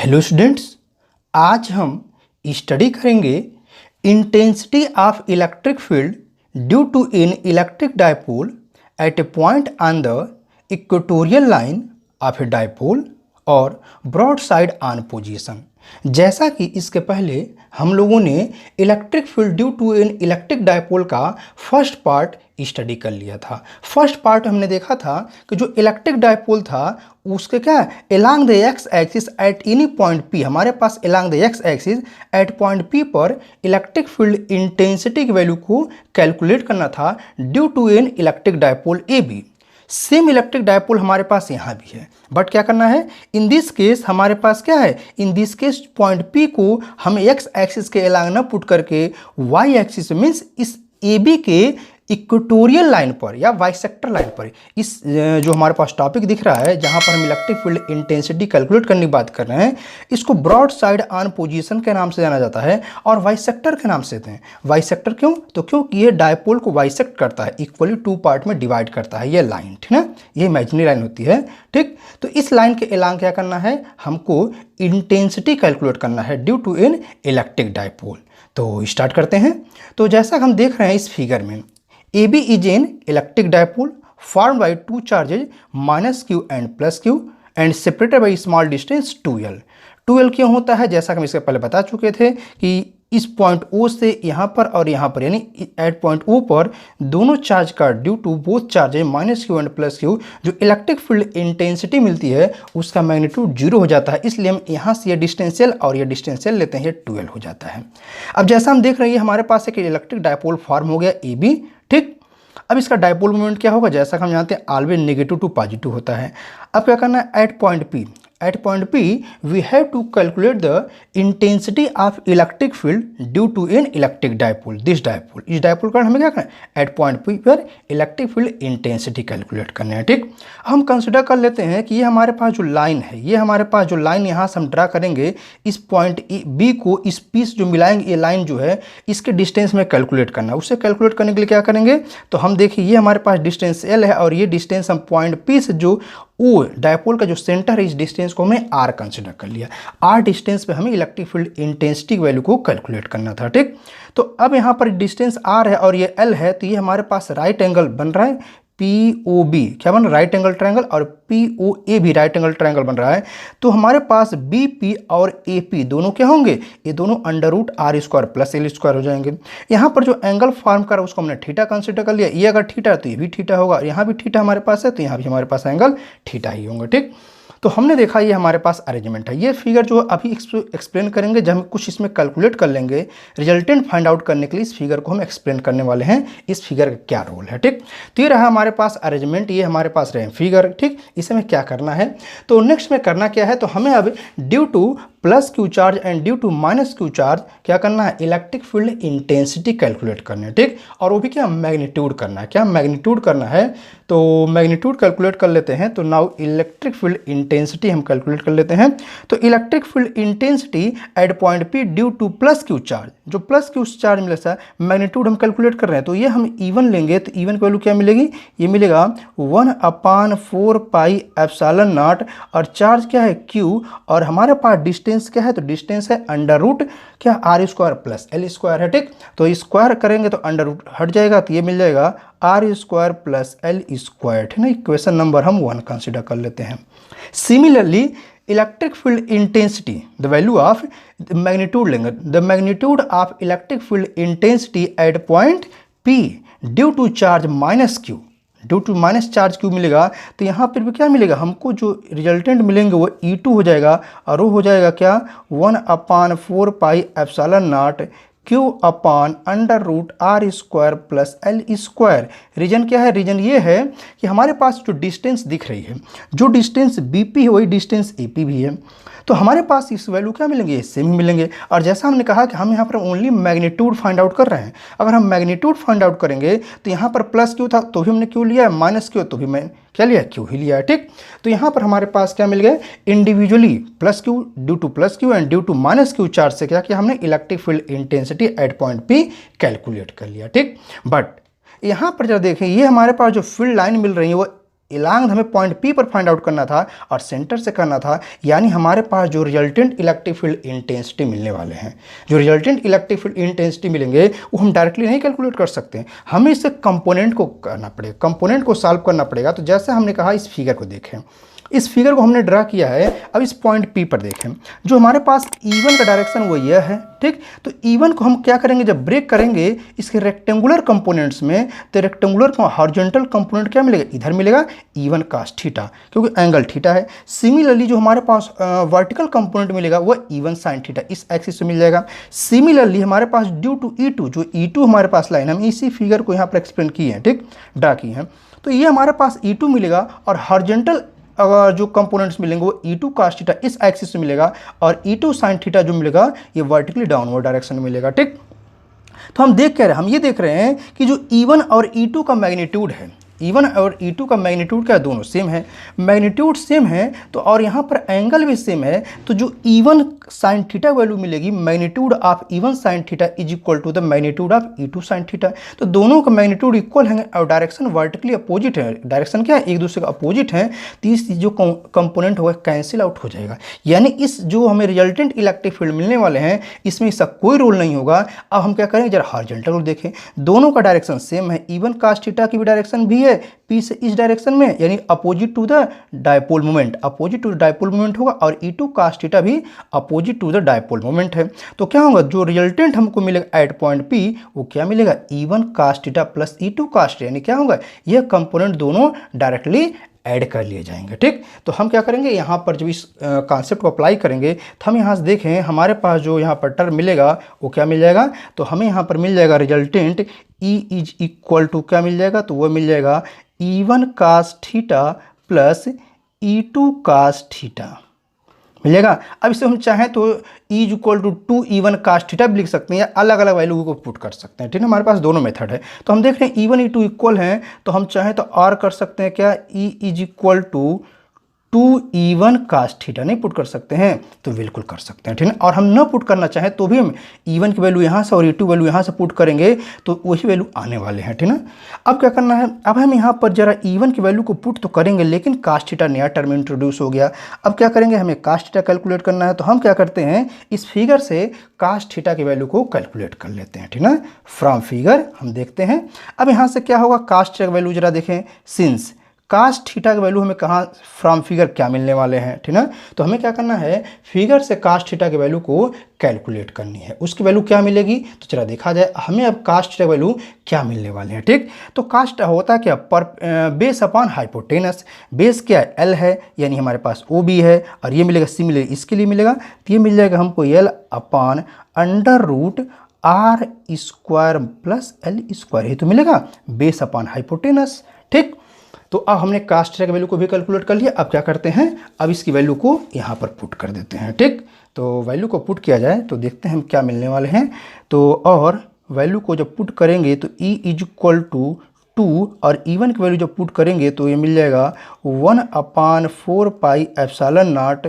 Hello students, आज हम study करेंगे intensity of electric field due to an electric dipole at a point on the equatorial line of a dipole और broad side on position. जैसा कि इसके पहले हम लोगों ने electric field due to an electric dipole का फर्स्ट पार्ट स्टडी कर लिया था। फर्स्ट पार्ट हमने देखा था कि जो इलेक्ट्रिक डायपोल था उसके क्या along the X axis at any point P, हमारे पास along the X axis at point P पर इलेक्ट्रिक फील्ड इंटेंसिटी की वैल्यू को कैलकुलेट करना था due to an electric dipole A B. Same electric dipole हमारे पास यहाँ भी है, बट क्या करना है, इन दिस केस हमारे पास क्या है, in this case point P को हम एक्स एक्सिस के एलॉन्ग न पुट करके वाई एक्सिस मीन्स इस ए बी के इक्वेटोरियल लाइन पर या बाइसेक्टर लाइन पर, इस जो हमारे पास टॉपिक दिख रहा है जहां पर हम इलेक्ट्रिक फील्ड इंटेंसिटी कैलकुलेट करने की बात कर रहे हैं, इसको ब्रॉड साइड ऑन पोजीशन के नाम से जाना जाता है और बाइसेक्टर के नाम से देते हैं। बाइसेक्टर क्यों? तो क्योंकि ये डायपोल को बाइसेक्ट करता है, इक्वली टू पार्ट में डिवाइड करता है ये लाइन, ठीक ना, ये इमेजिनरी लाइन होती है, ठीक। तो इस लाइन के एलॉन्ग क्या करना है, हमको इंटेंसिटी कैलकुलेट करना है due to an electric dipole. तो स्टार्ट करते हैं। तो जैसा हम देख रहे हैं इस फिगर में, AB is an electric dipole formed by two charges minus Q and plus Q and separated by small distance 2L। 2L क्यों होता है? जैसा कि हम इससे पहले बता चुके थे कि इस पॉइंट O से यहाँ पर और यहाँ पर यानी एट पॉइंट O पर दोनों चार्ज का due to both charges minus Q and plus Q जो इलेक्ट्रिक फील्ड इंटेंसिटी मिलती है उसका मैग्नीट्यूड 0 हो जाता है, इसलिए हम यहाँ से ये डिस्टेंशियल और ये डिस्टेंशियल लेते हैं, ये 12 हो जाता है। अब जैसा हम देख रहे हैं हमारे पास एक इलेक्ट्रिक डायपोल फॉर्म हो गया AB, ठीक। अब इसका डायपोल मोमेंट क्या होगा, जैसा कि हम जानते हैं ऑलवेज नेगेटिव टू पॉजिटिव होता है। अब क्या करना है, at point P we have to calculate the intensity of electric field due to an electric dipole, this dipole. इस डायपोल का हमें क्या करना है, एट पॉइंट P पर इलेक्ट्रिक फील्ड इंटेंसिटी कैलकुलेट करना है, ठीक। हम कंसिडर कर लेते हैं कि ये हमारे पास जो लाइन है, ये हमारे पास जो लाइन यहाँ से हम ड्रा करेंगे इस पॉइंट B को इस P से जो मिलाएंगे, ये लाइन जो है इसके डिस्टेंस में कैलकुलेट करना है। उसे कैलकुलेट करने के लिए क्या करेंगे, तो हम देखिए ये हमारे पास डिस्टेंस L है और ये डिस्टेंस हम पॉइंट P से जो O डायपोल का जो सेंटर है इस डिस्टेंस को हमने R कंसिडर कर लिया। R डिस्टेंस पे हमें इलेक्ट्रिक फील्ड इंटेंसिटी की वैल्यू को कैलकुलेट करना था, ठीक। तो अब यहाँ पर डिस्टेंस R है और ये L है, तो ये हमारे पास राइट एंगल बन रहा है POB, क्या बन रहा है, राइट एंगल ट्रायंगल, और POA भी राइट एंगल ट्रायंगल बन रहा है। तो हमारे पास BP और AP दोनों क्या होंगे, ये दोनों under root R square plus L square हो जाएंगे। यहाँ पर जो एंगल फॉर्म कर उसको हमने थीटा कंसिडर कर लिया, ये अगर थीटा है तो ये भी थीटा होगा, और यहाँ भी थीटा हमारे पास है तो यहाँ भी हमारे पास एंगल थीटा ही होंगे, ठीक। तो हमने देखा ये हमारे पास अरेंजमेंट है। ये फिगर जो अभी एक्सप्लेन करेंगे, जब हम कुछ इसमें कैलकुलेट कर लेंगे रिजल्टेंट फाइंड आउट करने के लिए इस फिगर को हम एक्सप्लेन करने वाले हैं, इस फिगर का क्या रोल है, ठीक। तो ये रहा हमारे पास अरेंजमेंट, ये हमारे पास रहे फिगर, ठीक। इसे में क्या करना है, तो नेक्स्ट में करना क्या है, तो हमें अब due to plus Q charge and due to minus Q charge क्या करना है, इलेक्ट्रिक फील्ड इंटेंसिटी कैलकुलेट करना है, ठीक। और वो भी क्या, मैग्नीट्यूड करना है, क्या मैग्नीट्यूड करना है, तो मैग्नीट्यूड कैलकुलेट कर लेते हैं। तो नाउ इलेक्ट्रिक फील्ड इंटेंसिटी हम कैलकुलेट कर लेते हैं। तो electric field intensity at point P due to plus Q charge, जो प्लस Q चार्ज मिला है मैग्नीट्यूड हम कैलकुलेट कर रहे हैं, तो ये हम इवन लेंगे तो इवन की वैल्यू क्या मिलेगी, ये मिलेगा 1/4 पाई एप्सिलॉन नॉट, और चार्ज क्या है Q, और हमारे पास डिस्टेंस क्या है, तो डिस्टेंस है अंडर रूट क्या R square plus L square है, ठीक। तो स्क्वायर करेंगे तो अंडर रूट हट जाएगा, तो ये मिल जाएगा R square plus L square, ठीक ना। इक्वेशन नंबर हम 1 कंसिडर कर लेते हैं। Similarly electric field intensity the value of magnitude लेंगे, the magnitude of electric field intensity at point P due to charge minus Q, due to minus charge Q मिलेगा, तो यहाँ पर भी क्या मिलेगा, हमको जो रिजल्टेंट मिलेंगे वो E2 हो जाएगा, और वो हो जाएगा क्या, 1/4 pi epsilon naught Q upon under root R square plus L square. Reason क्या है, रीजन ये है कि हमारे पास जो डिस्टेंस दिख रही है, जो डिस्टेंस BP है वही डिस्टेंस AP भी है, तो हमारे पास इस वैल्यू क्या मिलेंगे, सेम मिलेंगे। और जैसा हमने कहा कि हम यहाँ पर ओनली मैग्नीट्यूड फाइंड आउट कर रहे हैं, अगर हम मैग्नीट्यूड फाइंड आउट करेंगे तो यहाँ पर प्लस Q था तो भी हमने Q लिया है, माइनस Q तो भी मैं क्या लिया, Q ही लिया है, ठीक। तो यहाँ पर हमारे पास क्या मिल गया, individually plus Q due to plus Q and due to minus Q charge से क्या किया हमने, electric field intensity at point P calculate कर लिया, ठीक। बट यहाँ पर जब देखें ये हमारे पास जो फील्ड लाइन मिल रही है वो इलांग हमें पॉइंट P पर फाइंड आउट करना था और सेंटर से करना था, यानी हमारे पास जो रिजल्टेंट इलेक्ट्रिक फील्ड इंटेंसिटी मिलने वाले हैं, जो रिजल्टेंट इलेक्ट्रिक फील्ड इंटेंसिटी मिलेंगे वो हम डायरेक्टली नहीं कैलकुलेट कर सकते हैं, हमें इस कंपोनेंट को करना पड़ेगा, कंपोनेंट को सॉल्व करना पड़ेगा। तो जैसे हमने कहा इस फिगर को देखें, इस फिगर को हमने ड्रा किया है। अब इस पॉइंट P पर देखें, जो हमारे पास E1 का डायरेक्शन वो यह है, ठीक। तो E1 को हम क्या करेंगे, जब ब्रेक करेंगे इसके रेक्टेंगुलर कंपोनेंट्स में, तो रेक्टेंगुलर हॉरिजॉन्टल कंपोनेंट क्या मिलेगा, इधर मिलेगा E1 cos थीटा, क्योंकि एंगल थीटा है। सिमिलरली जो हमारे पास वर्टिकल कंपोनेंट मिलेगा वो E1 sin थीटा, इस एक्सिस से मिल जाएगा। सिमिलरली हमारे पास ड्यू टू E2, जो E2 हमारे पास लाइन, हम इसी फिगर को यहाँ पर एक्सप्लेन किए हैं, ठीक, ड्रा किए हैं। तो ये हमारे पास E2 मिलेगा और हॉरिजॉन्टल जो कंपोनेंट्स मिलेंगे वो E2 cos थीटा इस एक्सिस से मिलेगा और E2 sin थीटा जो मिलेगा ये वर्टिकली डाउनवर्ड डायरेक्शन में मिलेगा, ठीक। तो हम हम ये देख रहे हैं कि जो E1 और E2 का मैग्नीट्यूड है, E1 और E2 का मैग्नीट्यूड क्या है, दोनों सेम है, मैग्नीट्यूड सेम है तो, और यहाँ पर एंगल भी सेम है, तो जो E1 sin थीटा वैल्यू मिलेगी, magnitude of E1 sin theta is equal to the magnitude of E2 sin theta. तो दोनों का मैग्नीट्यूड इक्वल है और डायरेक्शन वर्टिकली अपोजिट है, डायरेक्शन क्या है, एक दूसरे का अपोजिट है, तो इस जो कंपोनेंट होगा कैंसिल आउट हो जाएगा, यानी इस जो हमें रिजल्टेंट इलेक्ट्रिक फील्ड मिलने वाले हैं इसमें इसका कोई रोल नहीं होगा। अब हम क्या करेंगे, जरा हॉरिजॉन्टल रोल देखें, दोनों का डायरेक्शन सेम है, E1 cos थीटा की भी डायरेक्शन भी है P से इस डायरेक्शन में, यानी opposite to the dipole moment, opposite to the dipole moment होगा, और E2 cos थीटा भी opposite to the dipole moment है। तो क्या होगा, जो रिजल्टेंट हमको मिलेगा एट पॉइंट P वो क्या मिलेगा, E1 cos theta plus E2 cos theta, यानी क्या होगा, यह कंपोनेंट दोनों डायरेक्टली ऐड कर लिए जाएंगे, ठीक। तो हम क्या करेंगे, यहाँ पर जब इस कॉन्सेप्ट को अप्लाई करेंगे तो हम यहाँ से देखें हमारे पास जो यहाँ पर टर्म मिलेगा वो क्या मिल जाएगा, तो हमें यहाँ पर मिल जाएगा resultant E is equal to क्या मिल जाएगा, तो वो मिल जाएगा E1 cos theta plus E2 cos theta मिलेगा। अब इसे हम चाहें तो E is equal to 2E1 cos theta भी लिख सकते हैं या अलग अलग वैल्यू को पुट कर सकते हैं, ठीक है, हमारे पास दोनों मेथड है। तो हम देख रहे हैं E1 E2 इक्वल हैं, तो हम चाहें तो और कर सकते हैं क्या, E is equal to 2E1 cos theta नहीं पुट कर सकते हैं, तो बिल्कुल कर सकते हैं, ठीक है। और हम न पुट करना चाहें तो भी हम E1 की वैल्यू यहाँ से और E2 वैल्यू यहाँ से पुट करेंगे तो वही वैल्यू आने वाले हैं, ठीक है। अब क्या करना है, अब हम यहाँ पर जरा E1 की वैल्यू को पुट तो करेंगे, लेकिन cos थीटा नया टर्म इंट्रोड्यूस हो गया। अब क्या करेंगे, हमें cos थीटा कैलकुलेट करना है, तो हम क्या करते हैं, इस फिगर से cos थीटा की वैल्यू को कैलकुलेट कर लेते हैं, ठीक है। फ्रॉम फिगर हम देखते हैं। अब यहाँ से क्या होगा, cos थीटा की वैल्यू जरा देखें, सिंस cos थीटा की वैल्यू हमें कहाँ फ्रॉम फिगर क्या मिलने वाले हैं, ठीक है। तो हमें क्या करना है, फिगर से cos थीटा की वैल्यू को कैलकुलेट करनी है, उसकी वैल्यू क्या मिलेगी, तो चला देखा जाए हमें अब cos थीटा की वैल्यू क्या मिलने वाले हैं, ठीक। तो cos थीटा होता क्या, पर बेस अपॉन हाइपोटेनस, बेस क्या है, L है, यानी हमारे पास OB है, और ये मिलेगा सिमिलर इसके लिए मिलेगा, तो ये मिल जाएगा हमको L upon under root R square plus L square, ये तो मिलेगा बेस अपॉन हाइपोटेनस, ठीक। तो अब हमने cos थीटा की वैल्यू को भी कैलकुलेट कर लिया। अब क्या करते हैं, अब इसकी वैल्यू को यहाँ पर पुट कर देते हैं, ठीक। तो वैल्यू को पुट किया जाए तो देखते हैं हम क्या मिलने वाले हैं। तो और वैल्यू को जब पुट करेंगे तो E इज इक्वल टू 2 और E1 की वैल्यू जब पुट करेंगे तो ये मिल जाएगा 1/4 pi epsilon naught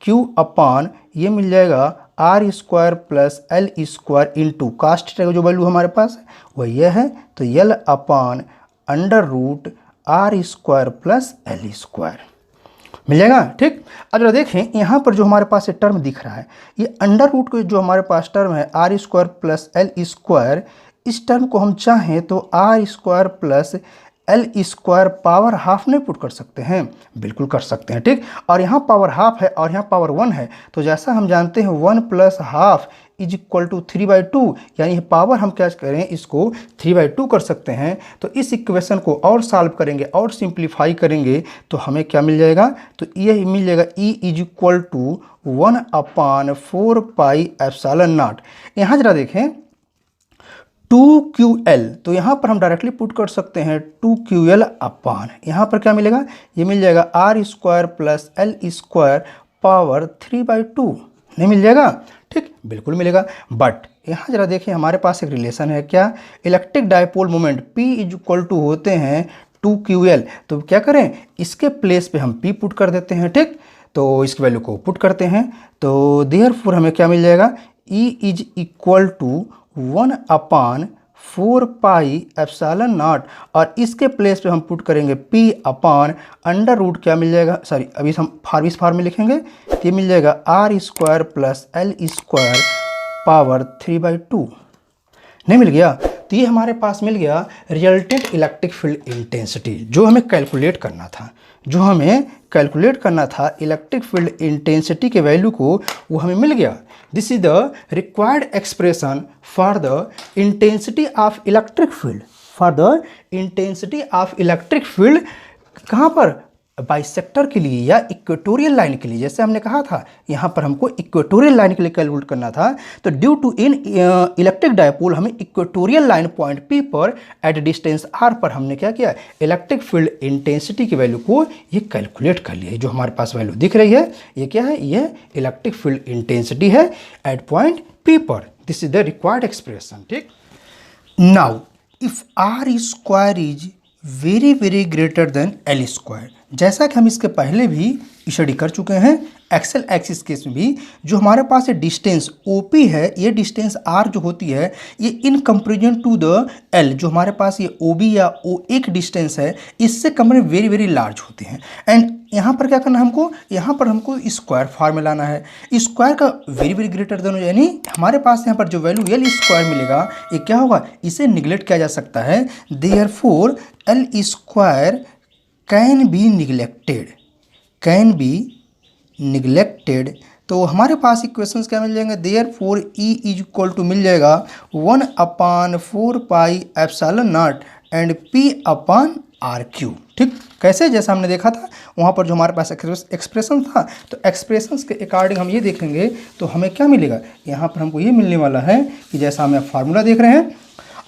Q upon ये मिल जाएगा R square plus L square into cos theta का जो वैल्यू हमारे पास है वह यह है, तो L upon under root R square plus L square मिल जाएगा, ठीक। अब जरा देखें यहाँ पर जो हमारे पास ये टर्म दिख रहा है, ये अंडर रूट को जो हमारे पास टर्म है R square plus L square, इस टर्म को हम चाहें तो R square plus L square power half नहीं पुट कर सकते हैं, बिल्कुल कर सकते हैं, ठीक। और यहाँ पावर हाफ है और यहाँ पावर 1 है, तो जैसा हम जानते हैं 1 plus half is equal to 3/2, यानी पावर हम क्या करें, इसको 3/2 कर सकते हैं। तो इस इक्वेशन को और सॉल्व करेंगे और सिंप्लीफाई करेंगे तो हमें क्या मिल जाएगा, तो ये मिल जाएगा E is equal to 1/4 pi epsilon naught. यहाँ जरा देखें 2QL, तो यहाँ पर हम डायरेक्टली पुट कर सकते हैं 2QL अपॉन, यहाँ पर क्या मिलेगा, ये मिल जाएगा R square plus L square power 3/2 नहीं मिल जाएगा, ठीक, बिल्कुल मिलेगा। बट यहाँ जरा देखिए हमारे पास एक रिलेशन है क्या, electric dipole moment P is equal to होते हैं 2QL, तो क्या करें, इसके प्लेस पे हम P पुट कर देते हैं, ठीक। तो इसकी वैल्यू को पुट करते हैं तो देयरफॉर हमें क्या मिल जाएगा, E is equal to 1/4 4 pi epsilon naught, और इसके प्लेस पे हम पुट करेंगे p अपॉन अंडर रूट क्या मिल जाएगा, सॉरी अभी हम इस फॉर्म में लिखेंगे तो ये मिल जाएगा r square plus l square power 3/2। नहीं मिल गया? तो ये हमारे पास मिल गया रिजल्टेंट इलेक्ट्रिक फील्ड इंटेंसिटी जो हमें कैलकुलेट करना था, इलेक्ट्रिक फील्ड इंटेंसिटी के वैल्यू को वो हमें मिल गया। This is the required expression for the intensity of electric field, कहाँ पर, बाइसेक्टर के लिए या इक्वेटोरियल लाइन के लिए। जैसे हमने कहा था यहाँ पर हमको इक्वेटोरियल लाइन के लिए कैलकुलेट करना था, तो due to in electric dipole हमें इक्वेटोरियल लाइन पॉइंट P पर एट डिस्टेंस R पर हमने क्या किया, इलेक्ट्रिक फील्ड इंटेंसिटी की वैल्यू को ये कैलकुलेट कर लिया। जो हमारे पास वैल्यू दिख रही है ये क्या है, ये इलेक्ट्रिक फील्ड इंटेंसिटी है एट पॉइंट P पर। This is the required expression. ठीक, now if R square is very very greater than L square, जैसा कि हम इसके पहले भी स्टडी कर चुके हैं एक्सेल एक्सिस केस में भी, जो हमारे पास ये डिस्टेंस OP है, ये डिस्टेंस R जो होती है ये in comparison to the L, जो हमारे पास ये OB या OA की डिस्टेंस है, इससे कंपेयर वेरी वेरी लार्ज होते हैं। एंड यहाँ पर क्या करना है हमको, यहाँ पर हमको स्क्वायर फॉर्म में लाना है, स्क्वायर का वेरी वेरी ग्रेटर देन, यानी हमारे पास यहाँ पर जो वैल्यू L स्क्वायर मिलेगा ये क्या होगा, इसे निगलेक्ट किया जा सकता है। Therefore L square can be neglected, तो हमारे पास इक्वेशंस क्या मिल जाएंगे, therefore E is equal to मिल जाएगा 1/4 pi epsilon naught and P upon R cube. ठीक, कैसे, जैसा हमने देखा था वहाँ पर जो हमारे पास एक्सप्रेशन था, तो एक्सप्रेशंस के अकॉर्डिंग हम ये देखेंगे तो हमें क्या मिलेगा, यहाँ पर हमको ये मिलने वाला है कि जैसा हमें फार्मूला देख रहे हैं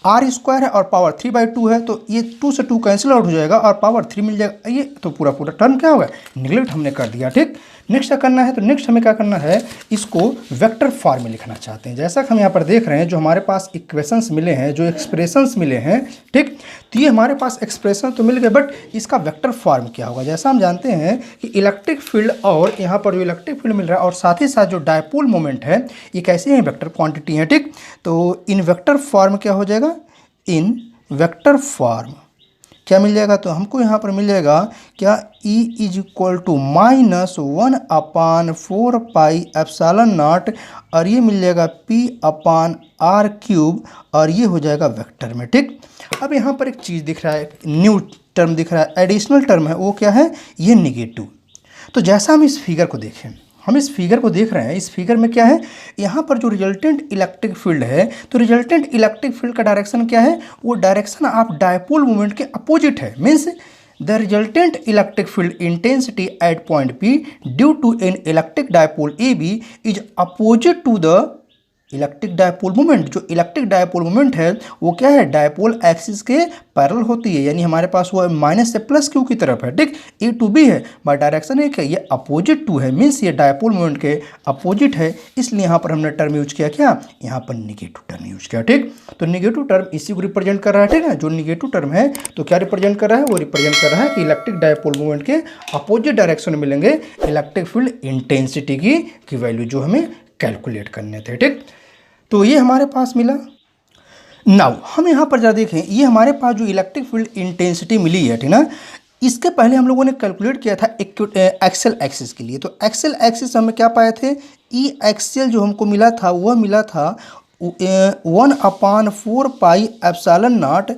R स्क्वायर है और पावर 3/2 है, तो ये 2 से 2 कैंसिल आउट हो जाएगा और पावर 3 मिल जाएगा। ये तो पूरा टर्म क्या होगा, निगलेक्ट हमने कर दिया। ठीक, नेक्स्ट क्या करना है, तो नेक्स्ट हमें क्या करना है, इसको वेक्टर फॉर्म में लिखना चाहते हैं। जैसा कि हम यहाँ पर देख रहे हैं जो हमारे पास इक्वेशंस मिले हैं, जो एक्सप्रेशंस मिले हैं, ठीक, तो ये हमारे पास एक्सप्रेशन तो मिल गए, बट इसका वेक्टर फॉर्म क्या होगा। जैसा हम जानते हैं कि इलेक्ट्रिक फील्ड और यहाँ पर जो इलेक्ट्रिक फील्ड मिल रहा है और साथ ही साथ जो डायपोल मोमेंट है ये कैसे हैं, वेक्टर क्वांटिटी है। ठीक, तो इन वेक्टर फॉर्म क्या हो जाएगा, इन वेक्टर फॉर्म क्या मिल जाएगा, तो हमको यहाँ पर मिल जाएगा क्या, E is equal to -1/4 pi epsilon naught, और ये मिल जाएगा P अपॉन R क्यूब, और ये हो जाएगा वेक्टर में। ठीक, अब यहाँ पर एक चीज़ दिख रहा है, न्यू टर्म दिख रहा है, एडिशनल टर्म है, वो क्या है, ये निगेटिव। तो जैसा हम इस फिगर को देखें, हम इस फिगर को देख रहे हैं, इस फिगर में क्या है, यहाँ पर जो रिजल्टेंट इलेक्ट्रिक फील्ड है, तो रिजल्टेंट इलेक्ट्रिक फील्ड का डायरेक्शन क्या है, वो डायरेक्शन ऑफ डायपोल मोमेंट के अपोजिट है। Means the resultant electric field intensity at point P due to an electric dipole AB is opposite to the electric dipole moment. जो electric dipole moment है वो क्या है, डायपोल एक्सिस के parallel होती है, यानी हमारे पास वो माइनस से प्लस क्यू की तरफ है। ठीक, A to B है, बट डायरेक्शन एक है, ये अपोजिट टू है, मीन्स ये डायपोल मोमेंट के अपोजिट है, इसलिए यहाँ पर हमने टर्म यूज किया, क्या, यहाँ पर निगेटिव टर्म यूज किया। ठीक, तो निगेटिव टर्म इसी को रिप्रेजेंट कर रहा है। ठीक है, जो निगेटिव टर्म है तो क्या रिप्रेजेंट कर रहा है, वो रिप्रेजेंट कर रहा है कि इलेक्ट्रिक डायपोल मोमेंट के अपोजिट डायरेक्शन में मिलेंगे इलेक्ट्रिक फील्ड इंटेंसिटी की वैल्यू जो हमें कैलकुलेट करने थे। ठीक, तो ये हमारे पास मिला। नाउ हम यहाँ पर जरा देखें, ये हमारे पास जो इलेक्ट्रिक फील्ड इंटेंसिटी मिली है, ठीक ना, इसके पहले हम लोगों ने कैलकुलेट किया था एक्सेल एक्सिस के लिए। तो एक्सेल एक्सिस हमें क्या पाए थे, ई एक्सेल जो हमको मिला था वह मिला था 1/4 pi epsilon not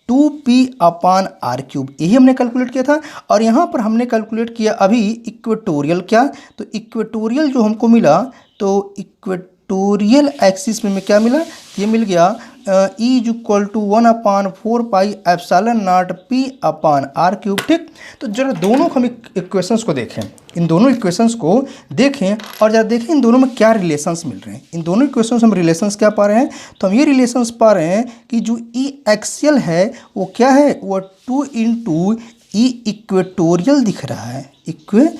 2P upon R cube, यही हमने कैलकुलेट किया था। और यहाँ पर हमने कैलकुलेट किया अभी इक्वेटोरियल, क्या, तो इक्वेटोरियल जो हमको मिला, तो इक्वेटोरियल एक्सिस में क्या मिला, ये मिल गया E is equal to 1/4 pi epsilon naught P upon R cube. ठीक, तो जरा दोनों हम इक्वेशंस को देखें, इन दोनों इक्वेशंस को देखें और जरा देखें इन दोनों में क्या रिलेशंस मिल रहे हैं। इन दोनों इक्वेशंस हम रिलेशंस क्या पा रहे हैं, तो हम ये रिलेशंस पा रहे हैं कि जो E एक्सियल है वो क्या है, वो 2 × E इक्वेटोरियल दिख रहा है, इक्वेटोरियल,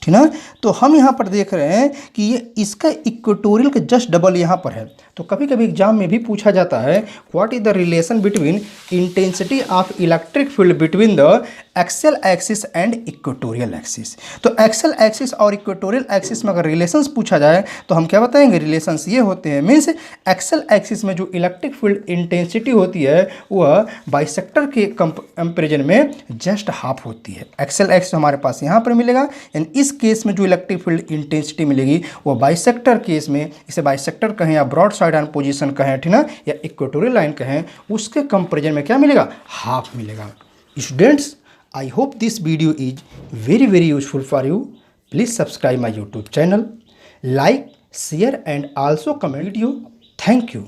ठीक ना। तो हम यहाँ पर देख रहे हैं कि ये इसका इक्वेटोरियल का जस्ट डबल यहाँ पर है। तो कभी कभी एग्जाम में भी पूछा जाता है what is the relation between intensity of electric field between the axial axis and equatorial axis. तो एक्सल एक्सिस और इक्वेटोरियल एक्सिस में अगर रिलेशंस पूछा जाए तो हम क्या बताएंगे, रिलेशंस ये होते हैं, मीन्स एक्सल एक्सिस में जो इलेक्ट्रिक फील्ड इंटेंसिटी होती है वह बाइसेक्टर के कंपेरिजन में जस्ट हाफ होती है। एक्सल एक्सिस हमारे पास यहाँ पर मिलेगा, यानी इस केस में जो इलेक्ट्रिक फील्ड इंटेंसिटी मिलेगी वो बाइसेक्टर केस में, इसे बाइसेक्टर कहें या ब्रॉड साइड ऑन पोजीशन कहें, ठीक ना, या इक्वेटोरियल लाइन कहें, उसके कंपेरिजन में क्या मिलेगा, हाफ मिलेगा। Students, I hope this video is very useful for you. Please subscribe my YouTube channel, like, share and also comment video. Thank you.